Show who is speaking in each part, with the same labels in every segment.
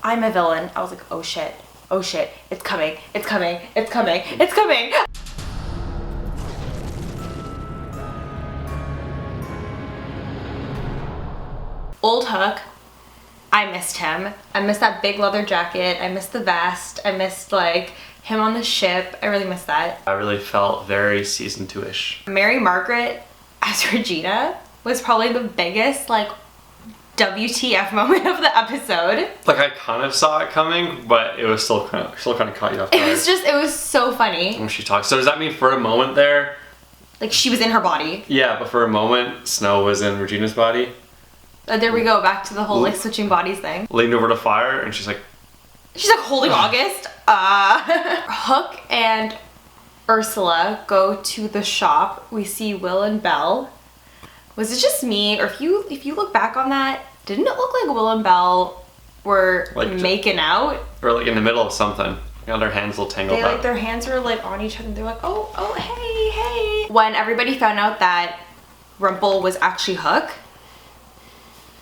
Speaker 1: I'm a villain. I was like, oh shit, it's coming, it's coming, it's coming, it's coming. Old Hook, I missed him. I missed that big leather jacket. I missed the vest. I missed like him on the ship. I really missed that.
Speaker 2: I really felt very season 2-ish.
Speaker 1: Mary Margaret as Regina was probably the biggest like WTF moment of the episode.
Speaker 2: Like I kind of saw it coming, but it was still kind of caught you off guard.
Speaker 1: It was so funny.
Speaker 2: When she talks. So does that mean for a moment there?
Speaker 1: Like she was in her body.
Speaker 2: Yeah, but for a moment, Snow was in Regina's body.
Speaker 1: There we go, back to the whole like switching bodies thing.
Speaker 2: Leaned over to fire and she's like
Speaker 1: holding August. Hook and Ursula go to the shop. We see Will and Belle. Was it just me, or if you look back on that, didn't it look like Will and Belle were like making out?
Speaker 2: Or like in the middle of something. Got their hands all tangled up.
Speaker 1: Like their hands were like on each other. They're like, oh, hey. When everybody found out that Rumple was actually Hook,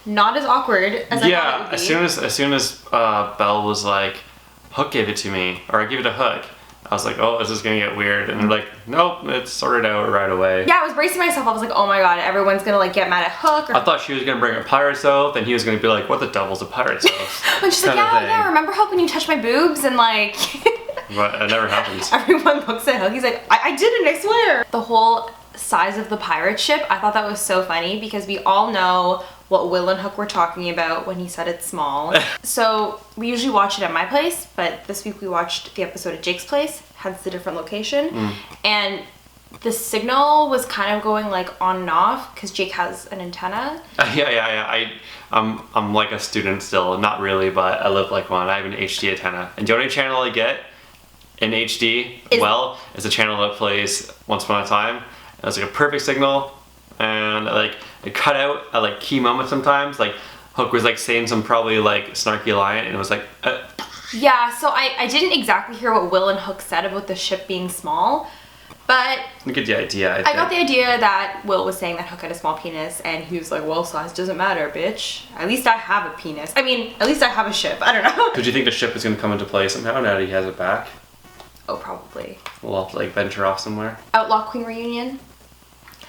Speaker 1: not as awkward as I thought it would be.
Speaker 2: as soon as Belle was like, Hook gave it to me, or I gave it to Hook, I was like, oh, this is gonna get weird. And they're like, nope, it's sorted out right away.
Speaker 1: Yeah, I was bracing myself. I was like, oh my god, everyone's gonna like get mad at Hook.
Speaker 2: I thought she was gonna bring a pirate's oath, and he was gonna be like, what the devil's a pirate's oath?
Speaker 1: And she's like, yeah, remember Hook when you touched my boobs? And like...
Speaker 2: But it never happens.
Speaker 1: Everyone looks at Hook, he's like, I didn't, I swear. The whole size of the pirate ship, I thought that was so funny because we all know what Will and Hook were talking about when he said it's small. So we usually watch it at my place, but this week we watched the episode at Jake's place, hence the different location. And the signal was kind of going like on and off because Jake has an antenna.
Speaker 2: Yeah. I'm like a student still, not really, but I live like one. I have an HD antenna, and the only channel I get in HD is a channel that plays Once Upon a Time. It was like a perfect signal, and like it cut out at like key moments sometimes. Like Hook was like saying some probably like snarky line, and it was like
Speaker 1: Yeah, so I didn't exactly hear what Will and Hook said about the ship being small, but
Speaker 2: you get the idea.
Speaker 1: I got the idea that Will was saying that Hook had a small penis, and he was like, well, size doesn't matter, bitch. At least I have a penis. I mean, at least I have a ship. I don't know.
Speaker 2: Did you think the ship is gonna come into play somehow now that he has it back?
Speaker 1: Oh, probably.
Speaker 2: We'll have to like venture off somewhere.
Speaker 1: Outlaw Queen Reunion?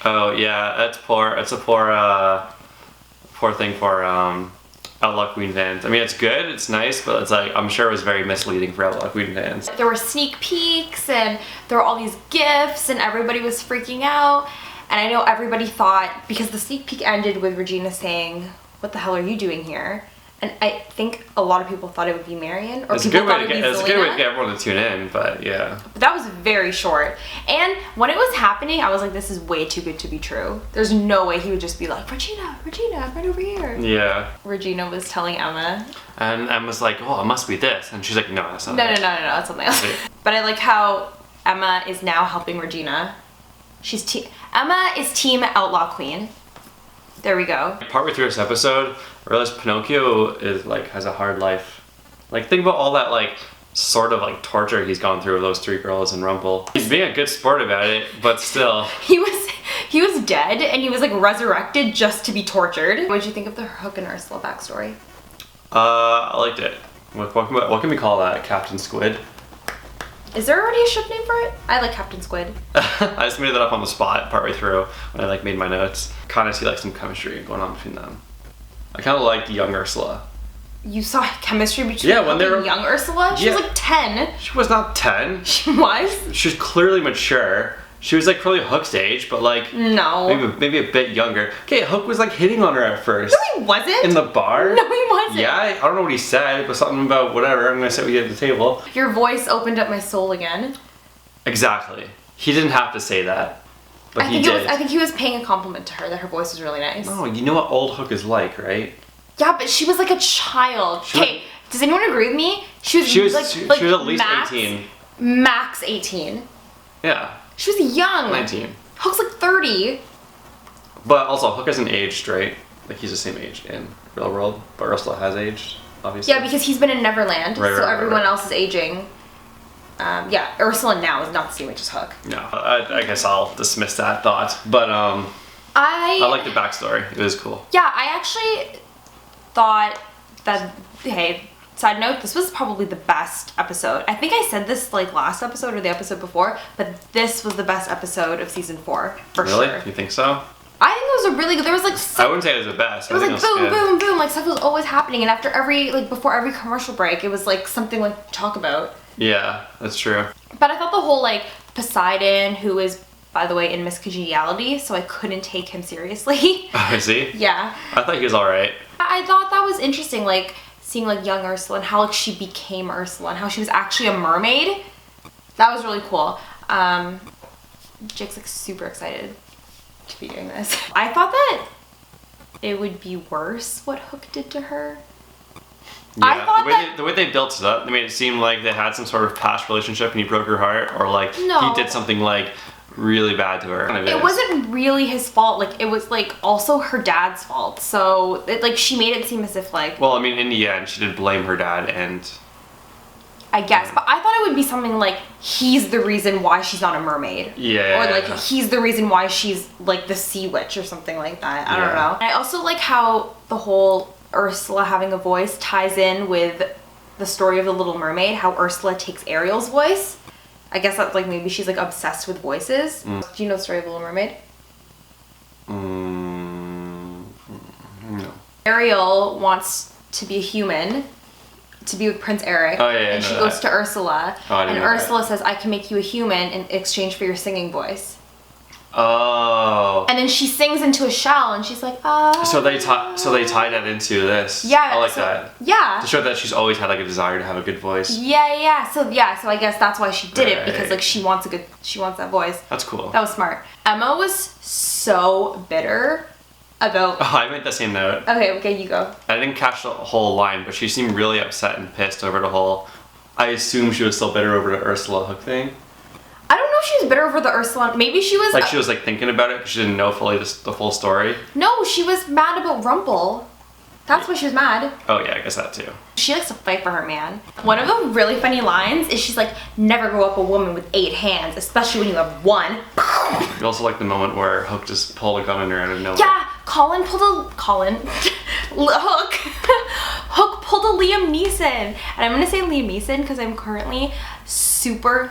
Speaker 2: Oh yeah, that's poor. It's a poor thing for Outlaw Queen fans. I mean, it's good, it's nice, but it's like, I'm sure it was very misleading for Outlaw Queen fans.
Speaker 1: There were sneak peeks, and there were all these gifts, and everybody was freaking out. And I know everybody thought, because the sneak peek ended with Regina saying, what the hell are you doing here? And I think a lot of people thought it would be Marion, or
Speaker 2: it's a good way to get everyone to tune in, but yeah.
Speaker 1: But that was very short. And when it was happening, I was like, this is way too good to be true. There's no way he would just be like, Regina, right over here.
Speaker 2: Yeah.
Speaker 1: Regina was telling Emma.
Speaker 2: And Emma's like, oh, it must be this. And she's like, no, that's not it.
Speaker 1: No, that's something else. But I like how Emma is now helping Regina. Emma is team Outlaw Queen. There we go.
Speaker 2: Partway through this episode, I realized Pinocchio has a hard life. Like, think about all that like sort of like torture he's gone through with those three girls in Rumple. He's being a good sport about it, but still.
Speaker 1: He was dead, and he was like resurrected just to be tortured. What did you think of the Hook and Ursula backstory?
Speaker 2: I liked it. What can we call that? Captain Squid?
Speaker 1: Is there already a ship name for it? I like Captain Squid.
Speaker 2: I just made that up on the spot partway through when I like made my notes. Kind of see like some chemistry going on between them. I kind of like young Ursula.
Speaker 1: You saw chemistry between when they were young Ursula? She was like 10.
Speaker 2: She was not 10.
Speaker 1: She was?
Speaker 2: She was clearly mature. She was like probably Hook's age, but like
Speaker 1: no,
Speaker 2: maybe a bit younger. Okay, Hook was like hitting on her at first.
Speaker 1: No, he wasn't.
Speaker 2: In the bar.
Speaker 1: No, he wasn't.
Speaker 2: Yeah, I don't know what he said, but something about whatever. I'm gonna sit with you at the table.
Speaker 1: Your voice opened up my soul again.
Speaker 2: Exactly. He didn't have to say that, but he did.
Speaker 1: I think he was paying a compliment to her that her voice was really nice.
Speaker 2: No, you know what old Hook is like, right?
Speaker 1: Yeah, but she was like a child. Okay, does anyone agree with me? She was at least 18. Max 18.
Speaker 2: Yeah.
Speaker 1: She was young.
Speaker 2: 19.
Speaker 1: Hook's like 30.
Speaker 2: But also, Hook hasn't aged, right? Like, he's the same age in real world, but Ursula has aged, obviously.
Speaker 1: Yeah, because he's been in Neverland, everyone else is aging. Yeah, Ursula now is not the same age as Hook.
Speaker 2: No, I guess I'll dismiss that thought, but I like the backstory. It was cool.
Speaker 1: Yeah, I actually thought that, hey, Side note, this was probably the best episode. I think I said this like last episode or the episode before, but this was the best episode of season 4 for sure.
Speaker 2: Really? You think so?
Speaker 1: I think it was a really good. There was like
Speaker 2: I wouldn't say it was the best.
Speaker 1: It was like boom, boom, boom. Like stuff was always happening, and after every before every commercial break, it was like something like to talk about.
Speaker 2: Yeah, that's true.
Speaker 1: But I thought the whole like Poseidon, who is by the way in Miss Congeniality, so I couldn't take him seriously.
Speaker 2: Oh, is he?
Speaker 1: Yeah.
Speaker 2: I thought he was alright.
Speaker 1: I thought that was interesting, like seeing like young Ursula and how like she became Ursula and how she was actually a mermaid. That was really cool. Jake's like super excited to be doing this. I thought that it would be worse what Hook did to her.
Speaker 2: Yeah,
Speaker 1: I thought
Speaker 2: the way they built it up, they made it seem like they had some sort of past relationship and he broke her heart, or like
Speaker 1: No.
Speaker 2: he did something like really bad to her.
Speaker 1: It wasn't really his fault. Like it was like also her dad's fault. So it, like she made it seem as if like.
Speaker 2: Well, I mean, in the end, she did blame her dad, and
Speaker 1: I guess, but I thought it would be something like he's the reason why she's not a mermaid.
Speaker 2: Yeah.
Speaker 1: Or like he's the reason why she's like the sea witch or something like that. I don't know. I also like how the whole Ursula having a voice ties in with the story of the Little Mermaid. How Ursula takes Ariel's voice. I guess that's like maybe she's like obsessed with voices. Do you know the story of the Little Mermaid?
Speaker 2: No.
Speaker 1: Ariel wants to be a human, to be with Prince Eric.
Speaker 2: Oh, yeah,
Speaker 1: and she goes to Ursula.
Speaker 2: Oh, I
Speaker 1: and
Speaker 2: didn't know
Speaker 1: Ursula says, I can make you a human in exchange for your singing voice.
Speaker 2: Oh.
Speaker 1: And then she sings into a shell and she's like, ah.
Speaker 2: So they tied that into this.
Speaker 1: Yeah.
Speaker 2: I like that.
Speaker 1: Yeah.
Speaker 2: To show that she's always had like a desire to have a good voice.
Speaker 1: Yeah. So I guess that's why she did it, because
Speaker 2: Right.
Speaker 1: like she wants that voice.
Speaker 2: That's cool.
Speaker 1: That was smart. Emma was so bitter about.
Speaker 2: Oh, I made the same note.
Speaker 1: Okay, you go.
Speaker 2: I didn't catch the whole line, but she seemed really upset and pissed over the whole. I assume she was still bitter over the Ursula Hook thing.
Speaker 1: I don't know if she was bitter over the Ursula. Maybe she was.
Speaker 2: Like she was like thinking about it because she didn't know fully the full story.
Speaker 1: No, she was mad about Rumple. That's why she was mad.
Speaker 2: Oh yeah, I guess that too.
Speaker 1: She likes to fight for her man. One of the really funny lines is she's like, never grow up a woman with 8 hands, especially when you have 1.
Speaker 2: You also like the moment where Hook just pulled a gun on her out of nowhere.
Speaker 1: Yeah, Hook pulled a Liam Neeson. And I'm gonna say Liam Neeson because I'm currently super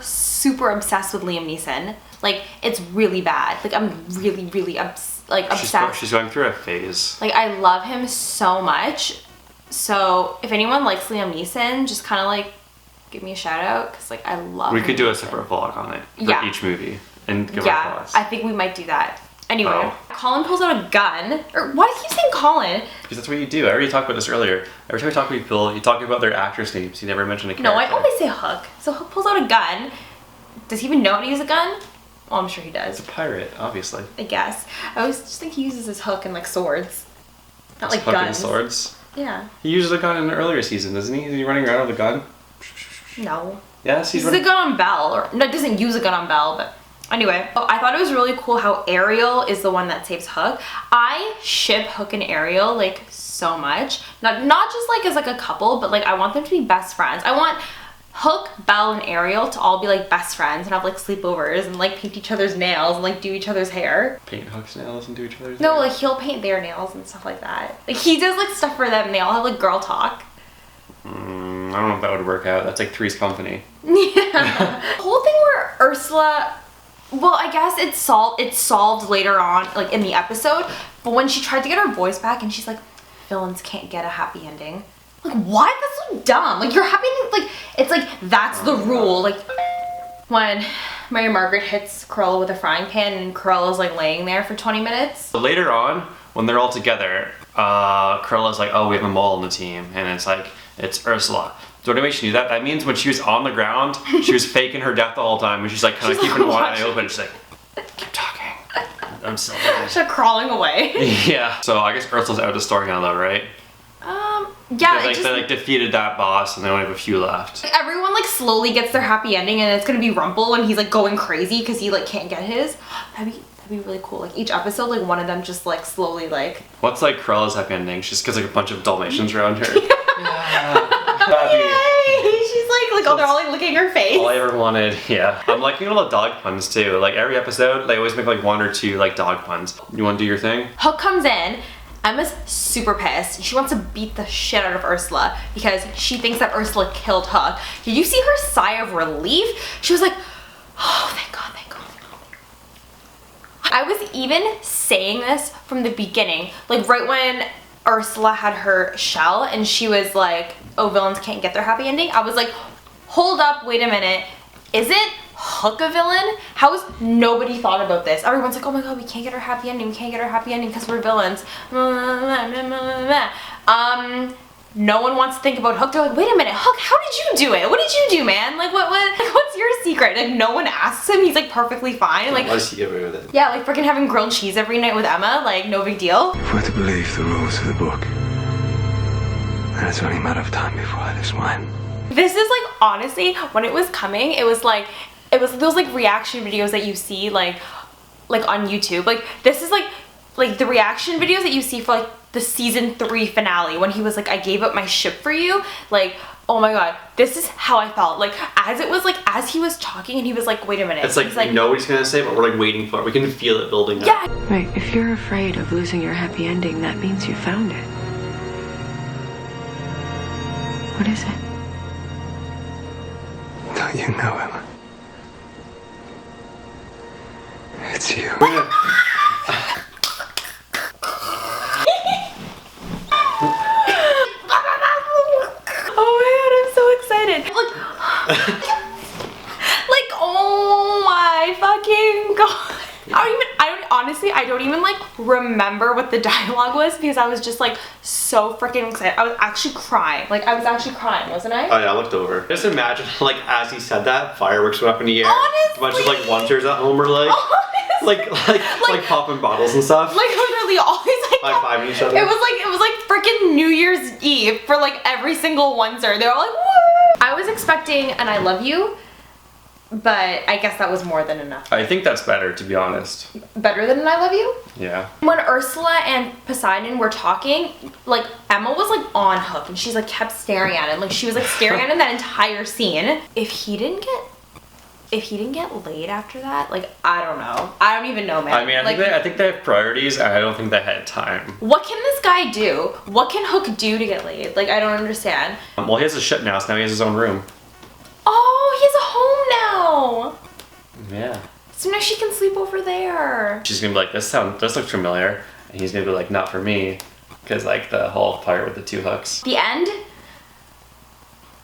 Speaker 1: obsessed with Liam Neeson. Like, it's really bad. Like, I'm really obsessed.
Speaker 2: She's going through a phase.
Speaker 1: Like, I love him so much. So, if anyone likes Liam Neeson, just kind of like give me a shout out because like I love
Speaker 2: We
Speaker 1: Liam
Speaker 2: could do a
Speaker 1: Neeson.
Speaker 2: separate vlog on it for
Speaker 1: Yeah.
Speaker 2: each movie and give our
Speaker 1: Yeah,
Speaker 2: thoughts.
Speaker 1: I think we might do that. Anyway,
Speaker 2: Oh.
Speaker 1: Colin pulls out a gun. Or why do you keep saying Colin?
Speaker 2: Because that's what you do. I already talked about this earlier. Every time we talk to people, you talk about their actors' names. You never mention a character.
Speaker 1: No, I always say Hook. So Hook pulls out a gun. Does he even know how to use a gun? Well, I'm sure he does.
Speaker 2: He's a pirate, obviously.
Speaker 1: I guess. I always just think he uses his hook and like swords. Not like
Speaker 2: Hook and
Speaker 1: guns.
Speaker 2: swords.
Speaker 1: Yeah.
Speaker 2: He uses a gun in an earlier season, doesn't he? Is he running around with a gun?
Speaker 1: No.
Speaker 2: Yes,
Speaker 1: He uses a gun on Belle. Or no, doesn't use a gun on Belle, but anyway. I thought it was really cool how Ariel is the one that saves Hook. I ship Hook and Ariel like so much. Not just like as like a couple, but like I want them to be best friends. I want Hook, Belle, and Ariel to all be like best friends and have like sleepovers and like paint each other's nails and like do each other's hair.
Speaker 2: Paint Hook's nails and do each other's
Speaker 1: No,
Speaker 2: hair?
Speaker 1: like he'll paint their nails and stuff like that. Like he does like stuff for them and they all have like girl talk.
Speaker 2: I don't know if that would work out. That's like Three's Company.
Speaker 1: Yeah. The whole thing where Ursula, well, I guess it's solved later on, like in the episode, but when she tried to get her voice back and she's like, villains can't get a happy ending. Like, what? That's so dumb. Like, your happy ending, like, it's like, that's the rule. Like, when Mary Margaret hits Cruella with a frying pan and Cruella's like laying there for 20 minutes.
Speaker 2: So later on, when they're all together, Cruella's like, oh, we have a mole on the team. And it's like, it's Ursula. So what makes she do that? That means when she was on the ground, she was faking her death the whole time. And she's like kind of
Speaker 1: She's
Speaker 2: keeping
Speaker 1: like
Speaker 2: one eye
Speaker 1: watching.
Speaker 2: open. She's like, keep talking. I'm still there.
Speaker 1: She's like crawling away.
Speaker 2: Yeah. So I guess Ursula's out of the story now though, right?
Speaker 1: Yeah,
Speaker 2: They like defeated that boss and they only have a few left.
Speaker 1: everyone like slowly gets their happy ending and it's gonna be Rumple and he's like going crazy because he like can't get his. That'd be really cool. Like each episode, like one of them just like slowly like.
Speaker 2: What's like Cruella's happy ending? She's because like a bunch of Dalmatians around her.
Speaker 1: Yay! She's like oh, they're all like licking her face.
Speaker 2: All I ever wanted, yeah. I'm liking all the dog puns too. Like every episode, they always make like 1 or 2 like dog puns. You want to do your thing?
Speaker 1: Hook comes in Emma's super pissed. She wants to beat the shit out of Ursula because she thinks that Ursula killed Hook. Did you see her sigh of relief? She was like, oh, thank God, thank God, thank God. I was even saying this from the beginning, like right when Ursula had her shell and she was like, oh, villains can't get their happy ending. I was like, hold up, wait a minute. Isn't Hook a villain? How has nobody thought about this? Everyone's like, oh my God, we can't get our happy ending. We can't get our happy ending because we're villains. No one wants to think about Hook. They're like, wait a minute, Hook, how did you do it? What did you do, man? Like, what's your secret? Like, no one asks him. He's like perfectly fine. Like,
Speaker 2: why does he get away with it?
Speaker 1: Yeah, like freaking having grilled cheese every night with Emma. Like, no big deal.
Speaker 3: If we're to believe the rules of the book, then it's only a matter of time before I lose mine.
Speaker 1: This is like, honestly, when it was coming, it was those like reaction videos that you see like on YouTube. Like, this is like the reaction videos that you see for like the season 3 finale when he was like, I gave up my ship for you. Like, oh my God, this is how I felt. Like, as he was talking and he was like, wait a minute.
Speaker 2: It's like, we know what he's gonna say, but we're like waiting for it. We can feel it building up.
Speaker 1: Yeah.
Speaker 4: Right, if you're afraid of losing your happy ending, that means you found it. What is it?
Speaker 3: Don't you know, Emma? It's you.
Speaker 1: Like, oh my fucking God. I don't even like remember what the dialogue was because I was just like so freaking excited. I was actually crying. Like, I was actually crying, wasn't I?
Speaker 2: Oh yeah, I looked over. Just imagine, like, as he said that, fireworks went up in the air.
Speaker 1: Honestly.
Speaker 2: A bunch of like wonders at home were like, like popping bottles and stuff.
Speaker 1: Like, literally always like
Speaker 2: high-fiving each other.
Speaker 1: It was like freaking New Year's Eve for like every single Windsor. They were like, woo! I was expecting an I love you, but I guess that was more than enough.
Speaker 2: I think that's better, to be honest.
Speaker 1: Better than an I love you?
Speaker 2: Yeah.
Speaker 1: When Ursula and Poseidon were talking, like, Emma was like on Hook and she's like kept staring at him. Like, she was like staring at him that entire scene. If he didn't get laid after that, like, I don't know. I don't even know, man.
Speaker 2: I mean, I think they have priorities, and I don't think they had time.
Speaker 1: What can this guy do? What can Hook do to get laid? Like, I don't understand.
Speaker 2: Well, he has a ship now, so now he has his own room.
Speaker 1: Oh, he has a home now.
Speaker 2: Yeah.
Speaker 1: So now she can sleep over there.
Speaker 2: She's gonna be like, this looks familiar, and he's gonna be like, not for me, because like the whole part with the 2 hooks.
Speaker 1: The end.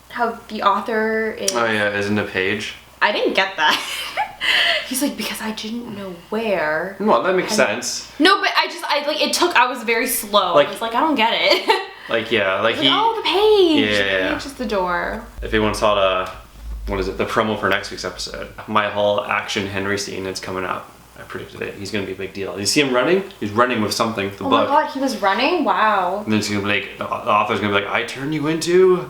Speaker 1: How the author is.
Speaker 2: Oh yeah, isn't a page?
Speaker 1: I didn't get that. He's like, because I didn't know where.
Speaker 2: Well, that makes sense.
Speaker 1: No, but I was very slow.
Speaker 2: Like,
Speaker 1: I was like, I don't get it.
Speaker 2: Like, yeah, like
Speaker 1: oh, the page.
Speaker 2: Yeah.
Speaker 1: The page is the door.
Speaker 2: If anyone saw the promo for next week's episode, my whole action Henry scene is coming up. I predicted it. He's gonna be a big deal. You see him running? He's running with something, the book.
Speaker 1: Oh my God, he was running? Wow.
Speaker 2: And then he's gonna be like, the author's gonna be like, I turn you into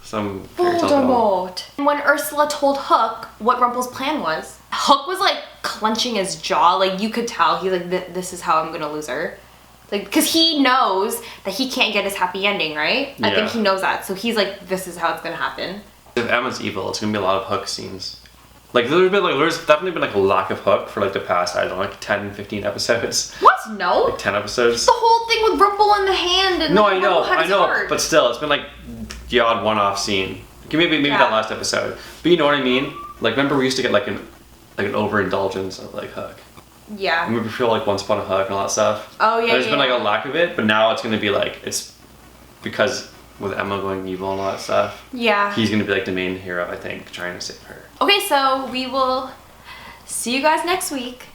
Speaker 2: some
Speaker 1: Voldemort. When Ursula told Hook what Rumple's plan was, Hook was like clenching his jaw. Like, you could tell. He's like, this is how I'm gonna lose her. Like, because he knows that he can't get his happy ending, right?
Speaker 2: Yeah.
Speaker 1: I think he knows that. So he's like, this is how it's gonna happen.
Speaker 2: If Emma's evil, it's gonna be a lot of Hook scenes. Like, there's definitely been like a lack of Hook for like the past, I don't know, like 10, 15 episodes.
Speaker 1: What? No.
Speaker 2: Like 10 episodes.
Speaker 1: The whole thing with Rumple in the hand and
Speaker 2: no,
Speaker 1: like,
Speaker 2: I know,
Speaker 1: Rumple had his heart.
Speaker 2: but still, it's been like the odd one-off scene. Maybe that last episode. But you know what I mean? Like, remember we used to get like an overindulgence of like Hook.
Speaker 1: Yeah.
Speaker 2: And we feel like Once Upon a Hook and all that stuff.
Speaker 1: Oh yeah.
Speaker 2: There's been like a lack of it, but now it's gonna be like, it's because with Emma going evil and all that stuff.
Speaker 1: Yeah.
Speaker 2: He's gonna be like the main hero, I think, trying to save her.
Speaker 1: Okay, so we will see you guys next week.